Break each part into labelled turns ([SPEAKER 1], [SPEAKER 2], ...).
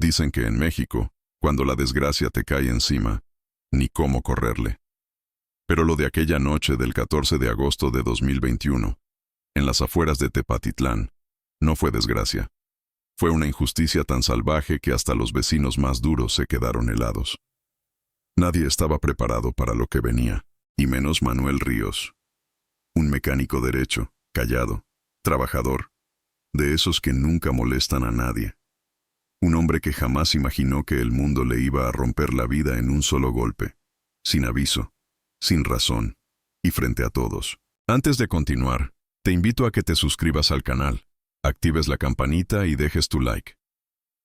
[SPEAKER 1] Dicen que en México, cuando la desgracia te cae encima, ni cómo correrle. Pero lo de aquella noche del 14 de agosto de 2021, en las afueras de Tepatitlán, no fue desgracia. Fue una injusticia tan salvaje que hasta los vecinos más duros se quedaron helados. Nadie estaba preparado para lo que venía, y menos Manuel Ríos. Un mecánico derecho, callado, trabajador, de esos que nunca molestan a nadie. Un hombre que jamás imaginó que el mundo le iba a romper la vida en un solo golpe, sin aviso, sin razón, y frente a todos. Antes de continuar, te invito a que te suscribas al canal, actives la campanita y dejes tu like.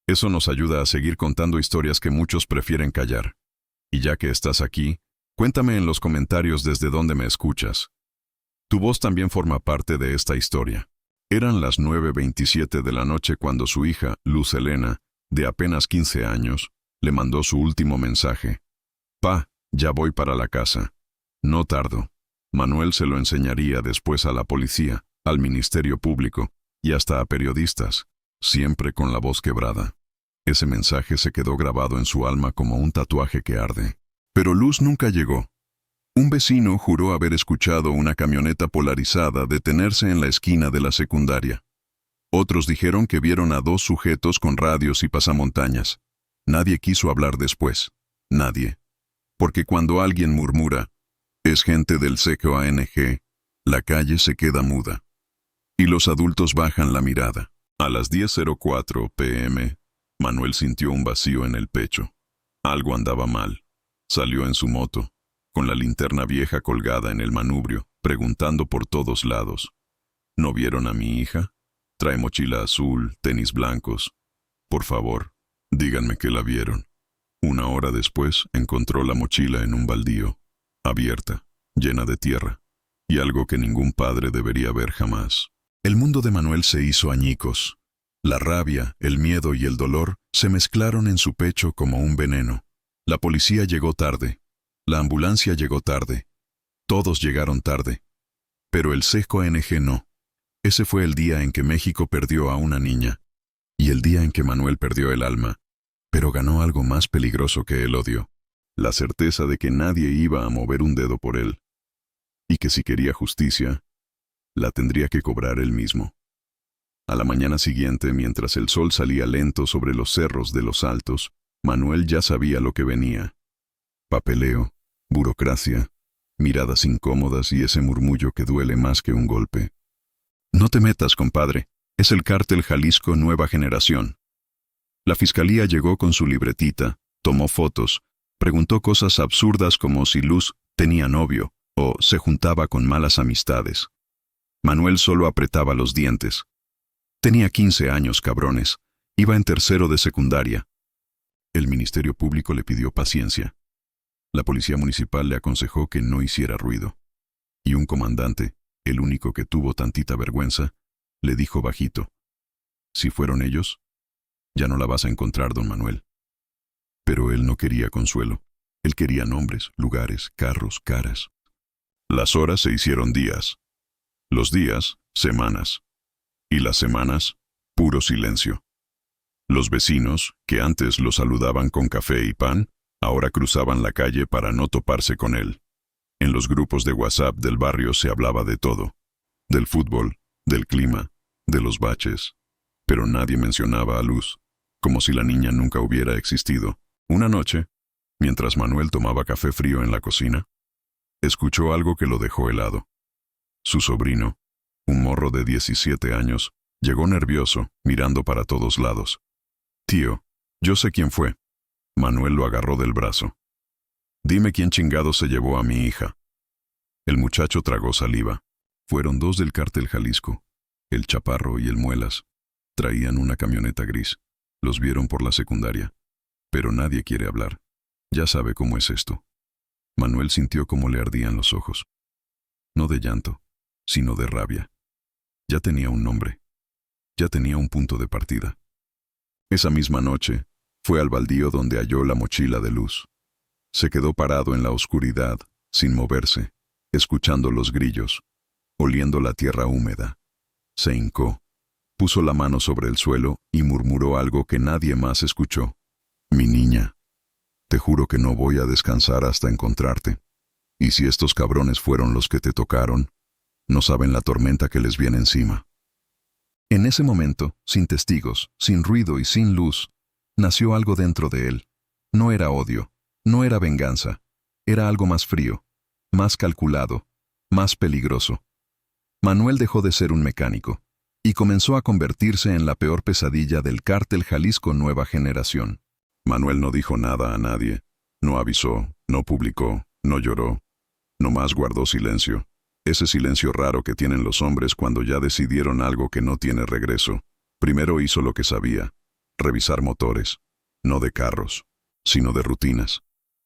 [SPEAKER 1] Eso nos ayuda a seguir contando historias que muchos prefieren callar. Y ya que estás aquí, cuéntame en los comentarios desde dónde me escuchas. Tu voz también forma parte de esta historia. Eran las 9:27 de la noche cuando su hija, Luz Helena, de apenas 15 años, le mandó su último mensaje. «Pa, ya voy para la casa. No tardo». Manuel se lo enseñaría después a la policía, al Ministerio Público y hasta a periodistas, siempre con la voz quebrada. Ese mensaje se quedó grabado en su alma como un tatuaje que arde. Pero Luz nunca llegó. Un vecino juró haber escuchado una camioneta polarizada detenerse en la esquina de la secundaria. Otros dijeron que vieron a dos sujetos con radios y pasamontañas. Nadie quiso hablar después. Nadie. Porque cuando alguien murmura, es gente del CKONG, la calle se queda muda. Y los adultos bajan la mirada. A las 10:04 p.m., Manuel sintió un vacío en el pecho. Algo andaba mal. Salió en su moto, con la linterna vieja colgada en el manubrio, preguntando por todos lados. ¿No vieron a mi hija? Trae mochila azul, tenis blancos. Por favor, díganme que la vieron. Una hora después, encontró la mochila en un baldío, abierta, llena de tierra, y algo que ningún padre debería ver jamás. El mundo de Manuel se hizo añicos. La rabia, el miedo y el dolor se mezclaron en su pecho como un veneno. La policía llegó tarde. La ambulancia llegó tarde. Todos llegaron tarde. Pero el CKONG no. Ese fue el día en que México perdió a una niña. Y el día en que Manuel perdió el alma. Pero ganó algo más peligroso que el odio. La certeza de que nadie iba a mover un dedo por él. Y que si quería justicia, la tendría que cobrar él mismo. A la mañana siguiente, mientras el sol salía lento sobre los cerros de los Altos, Manuel ya sabía lo que venía. Papeleo, burocracia, miradas incómodas y ese murmullo que duele más que un golpe. No te metas, compadre, es el cártel Jalisco Nueva Generación. La fiscalía llegó con su libretita, tomó fotos, preguntó cosas absurdas como si Luz tenía novio o se juntaba con malas amistades. Manuel solo apretaba los dientes. Tenía 15 años, cabrones. Iba en tercero de secundaria. El Ministerio Público le pidió paciencia. La policía municipal le aconsejó que no hiciera ruido. Y un comandante, el único que tuvo tantita vergüenza, le dijo bajito: «Si fueron ellos, ya no la vas a encontrar, don Manuel». Pero él no quería consuelo. Él quería nombres, lugares, carros, caras. Las horas se hicieron días. Los días, semanas. Y las semanas, puro silencio. Los vecinos, que antes lo saludaban con café y pan, ahora cruzaban la calle para no toparse con él. En los grupos de WhatsApp del barrio se hablaba de todo. Del fútbol, del clima, de los baches. Pero nadie mencionaba a Luz, como si la niña nunca hubiera existido. Una noche, mientras Manuel tomaba café frío en la cocina, escuchó algo que lo dejó helado. Su sobrino, un morro de 17 años, llegó nervioso, mirando para todos lados. «Tío, yo sé quién fue». Manuel lo agarró del brazo. «Dime quién chingado se llevó a mi hija». El muchacho tragó saliva. Fueron dos del cártel Jalisco, el Chaparro y el Muelas. Traían una camioneta gris. Los vieron por la secundaria. Pero nadie quiere hablar. Ya sabe cómo es esto. Manuel sintió cómo le ardían los ojos. No de llanto, sino de rabia. Ya tenía un nombre. Ya tenía un punto de partida. Esa misma noche, fue al baldío donde halló la mochila de Luz. Se quedó parado en la oscuridad, sin moverse, escuchando los grillos, oliendo la tierra húmeda. Se hincó, Puso la mano sobre el suelo y murmuró algo que nadie más escuchó. Mi niña, te juro que no voy a descansar hasta encontrarte. Y si estos cabrones fueron los que te tocaron, no saben la tormenta que les viene encima. En ese momento, sin testigos, sin ruido y sin luz, nació algo dentro de él. No era odio, no era venganza, era algo más frío, más calculado, más peligroso. Manuel dejó de ser un mecánico y comenzó a convertirse en la peor pesadilla del cártel Jalisco Nueva Generación. Manuel no dijo nada a nadie, no avisó, no publicó, no lloró, nomás guardó silencio. Ese silencio raro que tienen los hombres cuando ya decidieron algo que no tiene regreso. Primero hizo lo que sabía, revisar motores, no de carros, sino de rutinas.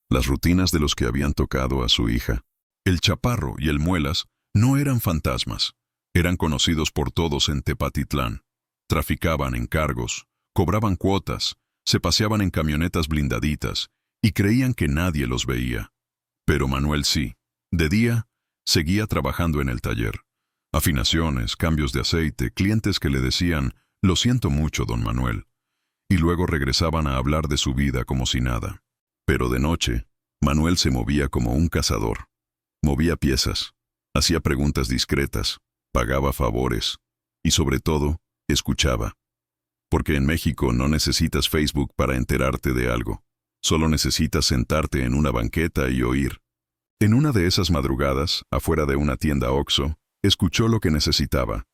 [SPEAKER 1] Las rutinas de los que habían tocado a su hija. El Chaparro y el Muelas no eran fantasmas, eran conocidos por todos en Tepatitlán. Traficaban en cargos, cobraban cuotas, se paseaban en camionetas blindaditas y creían que nadie los veía. Pero Manuel sí, de día, seguía trabajando en el taller. Afinaciones, cambios de aceite, clientes que le decían, lo siento mucho, don Manuel. Y luego regresaban a hablar de su vida como si nada. Pero de noche, Manuel se movía como un cazador. Movía piezas, hacía preguntas discretas, pagaba favores y sobre todo, escuchaba. Porque en México no necesitas Facebook para enterarte de algo. Solo necesitas sentarte en una banqueta y oír. En una de esas madrugadas, afuera de una tienda Oxxo, escuchó lo que necesitaba.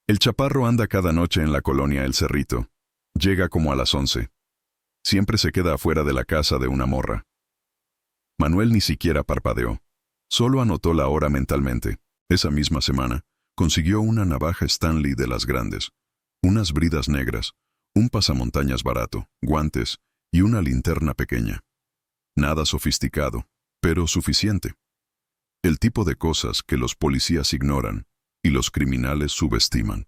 [SPEAKER 1] El Chaparro anda cada noche en la colonia El Cerrito. Llega como a las 11. Siempre se queda afuera de la casa de una morra. Manuel ni siquiera parpadeó. Solo anotó la hora mentalmente. Esa misma semana, consiguió una navaja Stanley de las grandes, unas bridas negras, un pasamontañas barato, guantes y una linterna pequeña. Nada sofisticado, pero suficiente. El tipo de cosas que los policías ignoran y los criminales subestiman.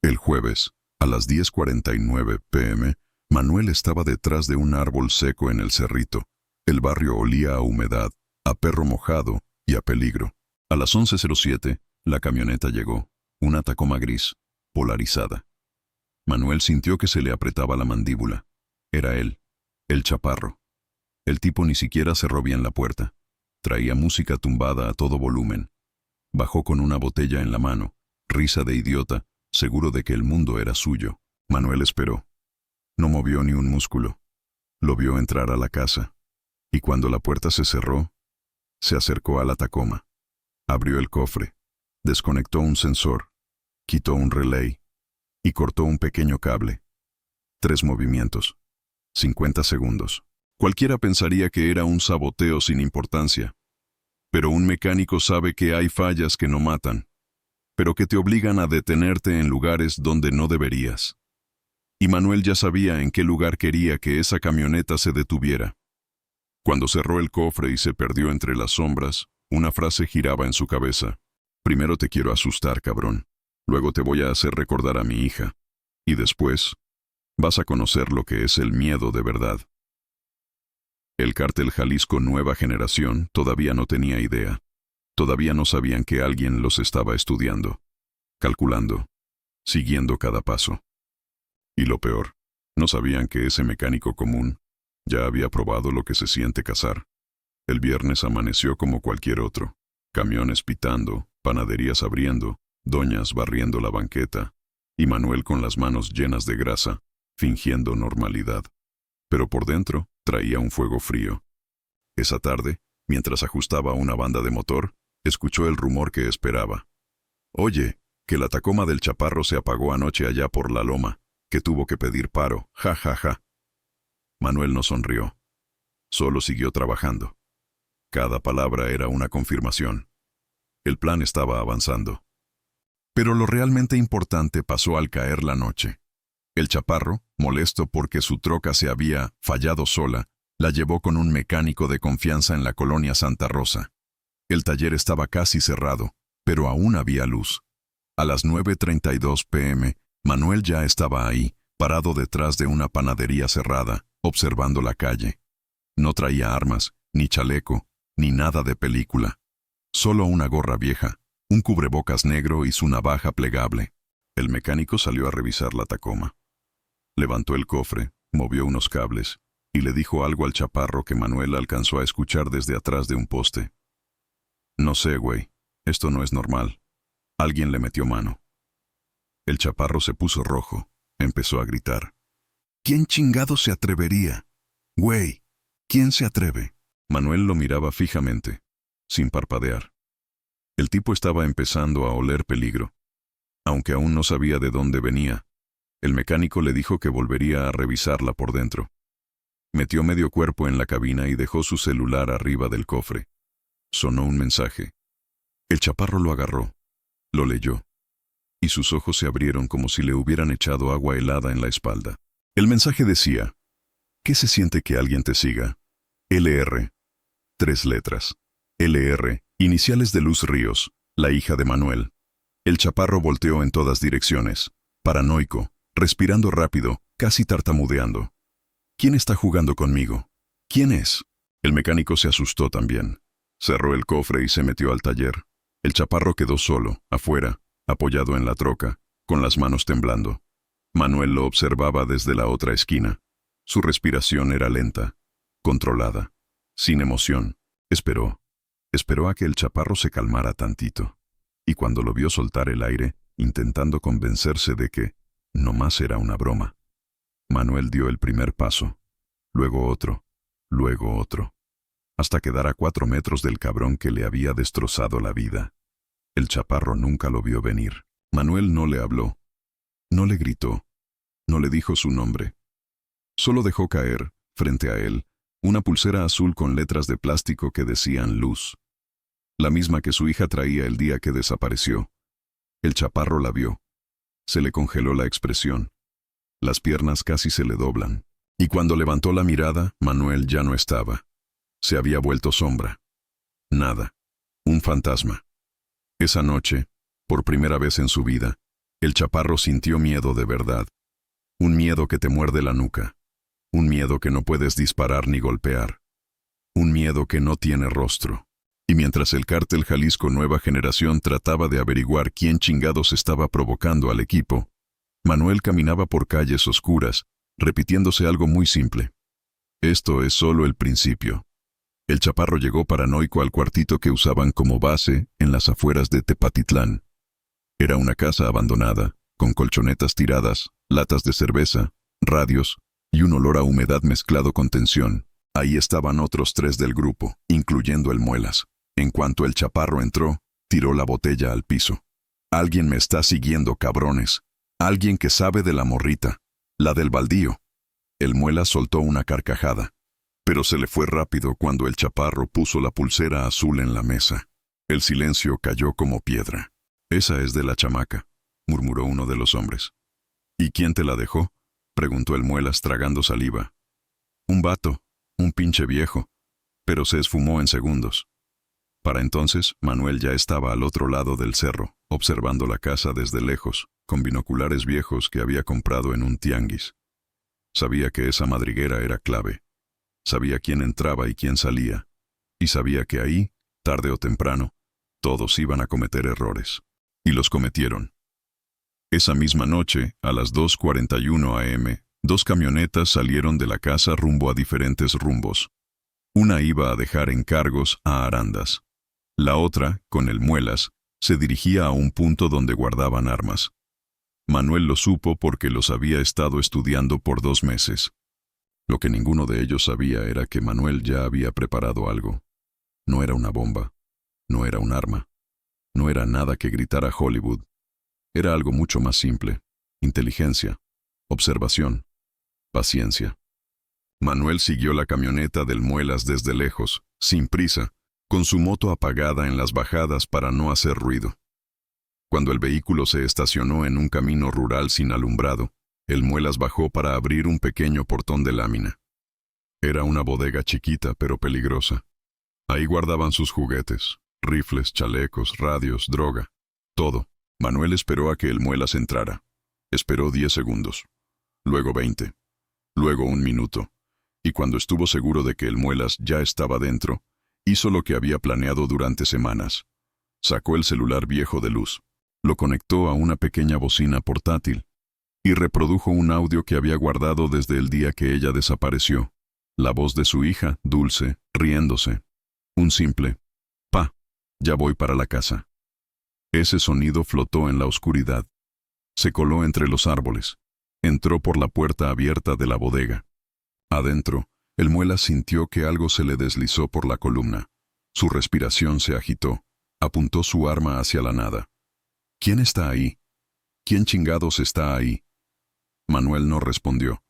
[SPEAKER 1] El jueves, a las 10:49 p.m., Manuel estaba detrás de un árbol seco en El Cerrito. El barrio olía a humedad, a perro mojado y a peligro. A las 11:07, la camioneta llegó, una Tacoma gris, polarizada. Manuel sintió que se le apretaba la mandíbula. Era él, el Chaparro. El tipo ni siquiera cerró bien la puerta. Traía música tumbada a todo volumen. Bajó con una botella en la mano, risa de idiota, seguro de que el mundo era suyo. Manuel esperó. No movió ni un músculo. Lo vio entrar a la casa. Y cuando la puerta se cerró, se acercó a la Tacoma. Abrió el cofre, desconectó un sensor, quitó un relay y cortó un pequeño cable. 3 movimientos. 50 segundos. Cualquiera pensaría que era un saboteo sin importancia. Pero un mecánico sabe que hay fallas que no matan, pero que te obligan a detenerte en lugares donde no deberías. Y Manuel ya sabía en qué lugar quería que esa camioneta se detuviera. Cuando cerró el cofre y se perdió entre las sombras, una frase giraba en su cabeza. Primero te quiero asustar, cabrón. Luego te voy a hacer recordar a mi hija. Y después, vas a conocer lo que es el miedo de verdad. El cártel Jalisco Nueva Generación todavía no tenía idea. Todavía no sabían que alguien los estaba estudiando, calculando, siguiendo cada paso. Y lo peor, no sabían que ese mecánico común ya había probado lo que se siente cazar. El viernes amaneció como cualquier otro. Camiones pitando, panaderías abriendo, doñas barriendo la banqueta, y Manuel con las manos llenas de grasa, fingiendo normalidad. Pero por dentro traía un fuego frío. Esa tarde, mientras ajustaba una banda de motor, escuchó el rumor que esperaba. Oye, que la Tacoma del Chaparro se apagó anoche allá por la loma, que tuvo que pedir paro, ja ja ja. Manuel no sonrió. Solo siguió trabajando. Cada palabra era una confirmación. El plan estaba avanzando. Pero lo realmente importante pasó al caer la noche. El Chaparro, molesto porque su troca se había fallado sola, la llevó con un mecánico de confianza en la colonia Santa Rosa. El taller estaba casi cerrado, pero aún había luz. A las 9:32 p.m., Manuel ya estaba ahí, parado detrás de una panadería cerrada, observando la calle. No traía armas, ni chaleco, ni nada de película. Solo una gorra vieja, un cubrebocas negro y su navaja plegable. El mecánico salió a revisar la Tacoma. Levantó el cofre, movió unos cables, y le dijo algo al chaparro que Manuel alcanzó a escuchar desde atrás de un poste. No sé, güey, esto no es normal. Alguien le metió mano. El chaparro se puso rojo, empezó a gritar. ¿Quién chingado se atrevería? Güey, ¿quién se atreve? Manuel lo miraba fijamente, sin parpadear. El tipo estaba empezando a oler peligro. Aunque aún no sabía de dónde venía, el mecánico le dijo que volvería a revisarla por dentro. Metió medio cuerpo en la cabina y dejó su celular arriba del cofre. Sonó un mensaje. El chaparro lo agarró, lo leyó, y sus ojos se abrieron como si le hubieran echado agua helada en la espalda. El mensaje decía: ¿qué se siente que alguien te siga? LR. 3 letras. LR, iniciales de Luz Ríos, la hija de Manuel. El chaparro volteó en todas direcciones, paranoico, respirando rápido, casi tartamudeando. ¿Quién está jugando conmigo? ¿Quién es? El mecánico se asustó también. Cerró el cofre y se metió al taller. El chaparro quedó solo, afuera, apoyado en la troca, con las manos temblando. Manuel lo observaba desde la otra esquina. Su respiración era lenta, controlada, sin emoción. Esperó a que el chaparro se calmara tantito. Y cuando lo vio soltar el aire, intentando convencerse de que nomás era una broma, Manuel dio el primer paso, luego otro, hasta quedar a 4 metros del cabrón que le había destrozado la vida. El chaparro nunca lo vio venir. Manuel no le habló, no le gritó, no le dijo su nombre. Solo dejó caer, frente a él, una pulsera azul con letras de plástico que decían Luz. La misma que su hija traía el día que desapareció. El chaparro la vio. Se le congeló la expresión. Las piernas casi se le doblan. Y cuando levantó la mirada, Manuel ya no estaba. Se había vuelto sombra. Nada. Un fantasma. Esa noche, por primera vez en su vida, el chaparro sintió miedo de verdad. Un miedo que te muerde la nuca. Un miedo que no puedes disparar ni golpear. Un miedo que no tiene rostro. Y mientras el cártel Jalisco Nueva Generación trataba de averiguar quién chingados estaba provocando al equipo, Manuel caminaba por calles oscuras, repitiéndose algo muy simple. Esto es solo el principio. El chaparro llegó paranoico al cuartito que usaban como base en las afueras de Tepatitlán. Era una casa abandonada, con colchonetas tiradas, latas de cerveza, radios y un olor a humedad mezclado con tensión. Ahí estaban otros 3 del grupo, incluyendo el Muelas. En cuanto el chaparro entró, tiró la botella al piso. Alguien me está siguiendo, cabrones. Alguien que sabe de la morrita, la del baldío. El Muelas soltó una carcajada, pero se le fue rápido cuando el chaparro puso la pulsera azul en la mesa. El silencio cayó como piedra. Esa es de la chamaca, murmuró uno de los hombres. ¿Y quién te la dejó?, preguntó el Muelas tragando saliva. Un vato, un pinche viejo, pero se esfumó en segundos. Para entonces, Manuel ya estaba al otro lado del cerro, observando la casa desde lejos, con binoculares viejos que había comprado en un tianguis. Sabía que esa madriguera era clave. Sabía quién entraba y quién salía. Y sabía que ahí, tarde o temprano, todos iban a cometer errores. Y los cometieron. Esa misma noche, a las 2:41 a.m., 2 camionetas salieron de la casa rumbo a diferentes rumbos. Una iba a dejar encargos a Arandas. La otra, con el Muelas, se dirigía a un punto donde guardaban armas. Manuel lo supo porque los había estado estudiando por 2 meses. Lo que ninguno de ellos sabía era que Manuel ya había preparado algo. No era una bomba, no era un arma, no era nada que gritara Hollywood. Era algo mucho más simple: inteligencia, observación, paciencia. Manuel siguió la camioneta del Muelas desde lejos, sin prisa, con su moto apagada en las bajadas para no hacer ruido. Cuando el vehículo se estacionó en un camino rural sin alumbrado, el Muelas bajó para abrir un pequeño portón de lámina. Era una bodega chiquita pero peligrosa. Ahí guardaban sus juguetes, rifles, chalecos, radios, droga, todo. Manuel esperó a que el Muelas entrara. Esperó 10 segundos, luego 20, luego 1 minuto, y cuando estuvo seguro de que el Muelas ya estaba dentro, hizo lo que había planeado durante semanas. Sacó el celular viejo de Luz. Lo conectó a una pequeña bocina portátil y reprodujo un audio que había guardado desde el día que ella desapareció. La voz de su hija, dulce, riéndose. Un simple «Pa, ya voy para la casa». Ese sonido flotó en la oscuridad. Se coló entre los árboles. Entró por la puerta abierta de la bodega. Adentro, el Muelas sintió que algo se le deslizó por la columna. Su respiración se agitó. Apuntó su arma hacia la nada. ¿Quién está ahí? ¿Quién chingados está ahí? Manuel no respondió.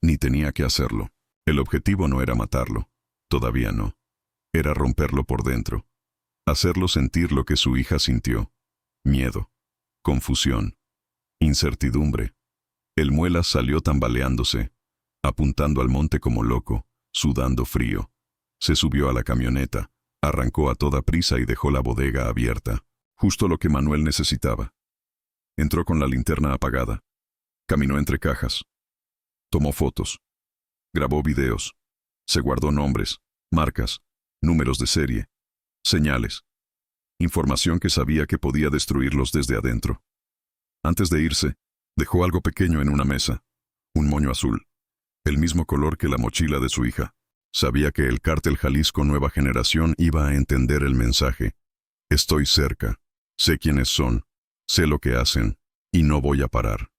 [SPEAKER 1] Ni tenía que hacerlo. El objetivo no era matarlo. Todavía no. Era romperlo por dentro. Hacerlo sentir lo que su hija sintió. Miedo. Confusión. Incertidumbre. El Muelas salió tambaleándose, apuntando al monte como loco, sudando frío. Se subió a la camioneta, arrancó a toda prisa y dejó la bodega abierta. Justo lo que Manuel necesitaba. Entró con la linterna apagada. Caminó entre cajas. Tomó fotos. Grabó videos. Se guardó nombres, marcas, números de serie, señales. Información que sabía que podía destruirlos desde adentro. Antes de irse, dejó algo pequeño en una mesa. Un moño azul. El mismo color que la mochila de su hija. Sabía que el Cártel Jalisco Nueva Generación iba a entender el mensaje. Estoy cerca. Sé quiénes son. Sé lo que hacen. Y no voy a parar.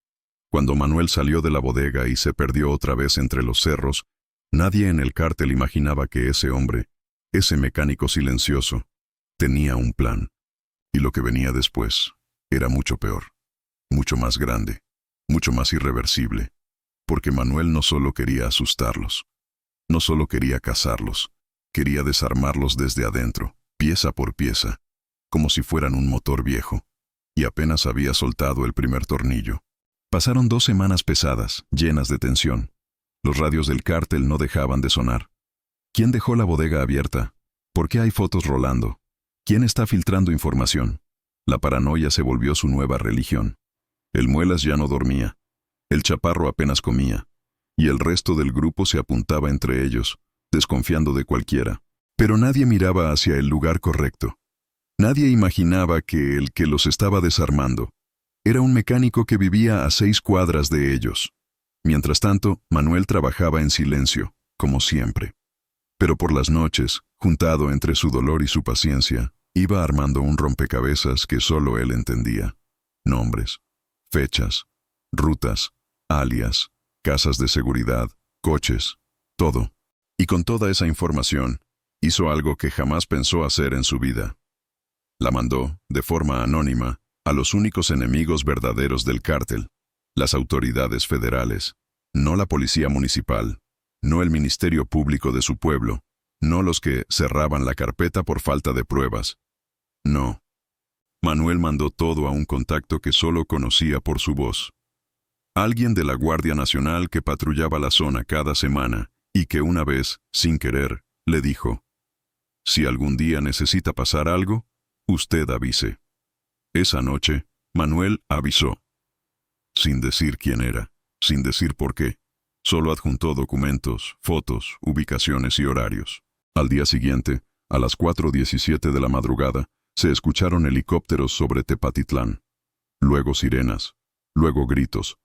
[SPEAKER 1] Cuando Manuel salió de la bodega y se perdió otra vez entre los cerros, nadie en el cártel imaginaba que ese hombre, ese mecánico silencioso, tenía un plan. Y lo que venía después era mucho peor. Mucho más grande. Mucho más irreversible. Porque Manuel no solo quería asustarlos. No solo quería cazarlos. Quería desarmarlos desde adentro, pieza por pieza, como si fueran un motor viejo. Y apenas había soltado el primer tornillo. Pasaron 2 semanas pesadas, llenas de tensión. Los radios del cártel no dejaban de sonar. ¿Quién dejó la bodega abierta? ¿Por qué hay fotos rolando? ¿Quién está filtrando información? La paranoia se volvió su nueva religión. El Muelas ya no dormía. El Chaparro apenas comía. Y el resto del grupo se apuntaba entre ellos, desconfiando de cualquiera. Pero nadie miraba hacia el lugar correcto. Nadie imaginaba que el que los estaba desarmando era un mecánico que vivía a 6 cuadras de ellos. Mientras tanto, Manuel trabajaba en silencio, como siempre. Pero por las noches, juntado entre su dolor y su paciencia, iba armando un rompecabezas que solo él entendía. Nombres, fechas, rutas, alias, casas de seguridad, coches, todo. Y con toda esa información, hizo algo que jamás pensó hacer en su vida. La mandó, de forma anónima, a los únicos enemigos verdaderos del cártel, las autoridades federales, no la policía municipal, no el ministerio público de su pueblo, no los que cerraban la carpeta por falta de pruebas. No. Manuel mandó todo a un contacto que solo conocía por su voz. Alguien de la Guardia Nacional que patrullaba la zona cada semana y que una vez, sin querer, le dijo: «Si algún día necesita pasar algo, usted avise». Esa noche, Manuel avisó. Sin decir quién era, sin decir por qué. Solo adjuntó documentos, fotos, ubicaciones y horarios. Al día siguiente, a las 4:17 de la madrugada, se escucharon helicópteros sobre Tepatitlán. Luego sirenas. Luego gritos.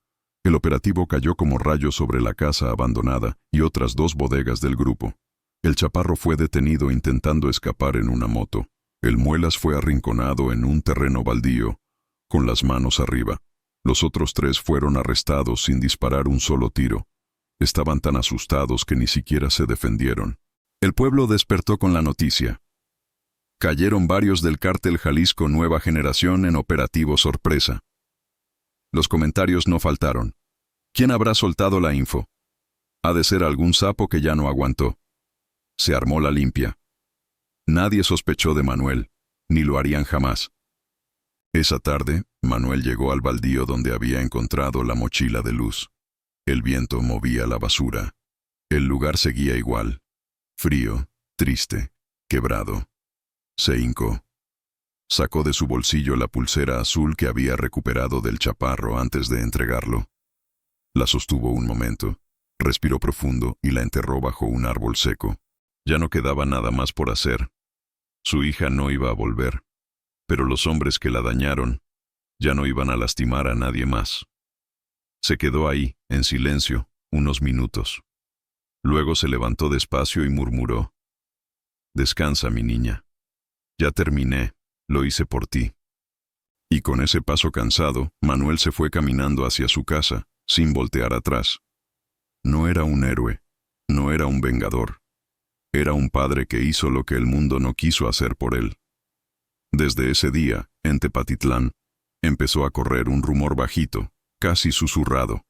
[SPEAKER 1] El operativo cayó como rayos sobre la casa abandonada y otras 2 bodegas del grupo. El Chaparro fue detenido intentando escapar en una moto. El Muelas fue arrinconado en un terreno baldío, con las manos arriba. Los otros 3 fueron arrestados sin disparar un solo tiro. Estaban tan asustados que ni siquiera se defendieron. El pueblo despertó con la noticia. Cayeron varios del Cártel Jalisco Nueva Generación en operativo sorpresa. Los comentarios no faltaron. ¿Quién habrá soltado la info? Ha de ser algún sapo que ya no aguantó. Se armó la limpia. Nadie sospechó de Manuel, ni lo harían jamás. Esa tarde, Manuel llegó al baldío donde había encontrado la mochila de Luz. El viento movía la basura. El lugar seguía igual. Frío, triste, quebrado. Se hincó. Sacó de su bolsillo la pulsera azul que había recuperado del Chaparro antes de entregarlo. La sostuvo un momento, respiró profundo y la enterró bajo un árbol seco. Ya no quedaba nada más por hacer. Su hija no iba a volver, pero los hombres que la dañaron Ya no iban a lastimar a nadie más. Se quedó ahí, en silencio, unos minutos. Luego se levantó despacio y murmuró: «Descansa, mi niña. Ya terminé, lo hice por ti». Y con ese paso cansado, Manuel se fue caminando hacia su casa, sin voltear atrás. No era un héroe, no era un vengador. Era un padre que hizo lo que el mundo no quiso hacer por él. Desde ese día, en Tepatitlán, empezó a correr un rumor bajito, casi susurrado.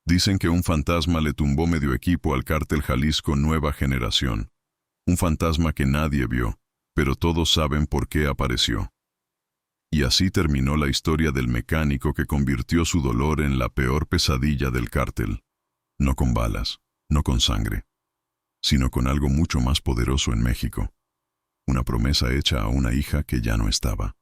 [SPEAKER 1] Dicen que un fantasma le tumbó medio equipo al cártel Jalisco Nueva Generación. Un fantasma que nadie vio, pero todos saben por qué apareció. Y así terminó la historia del mecánico que convirtió su dolor en la peor pesadilla del cártel. No con balas, no con sangre, sino con algo mucho más poderoso en México. Una promesa hecha a una hija que ya no estaba.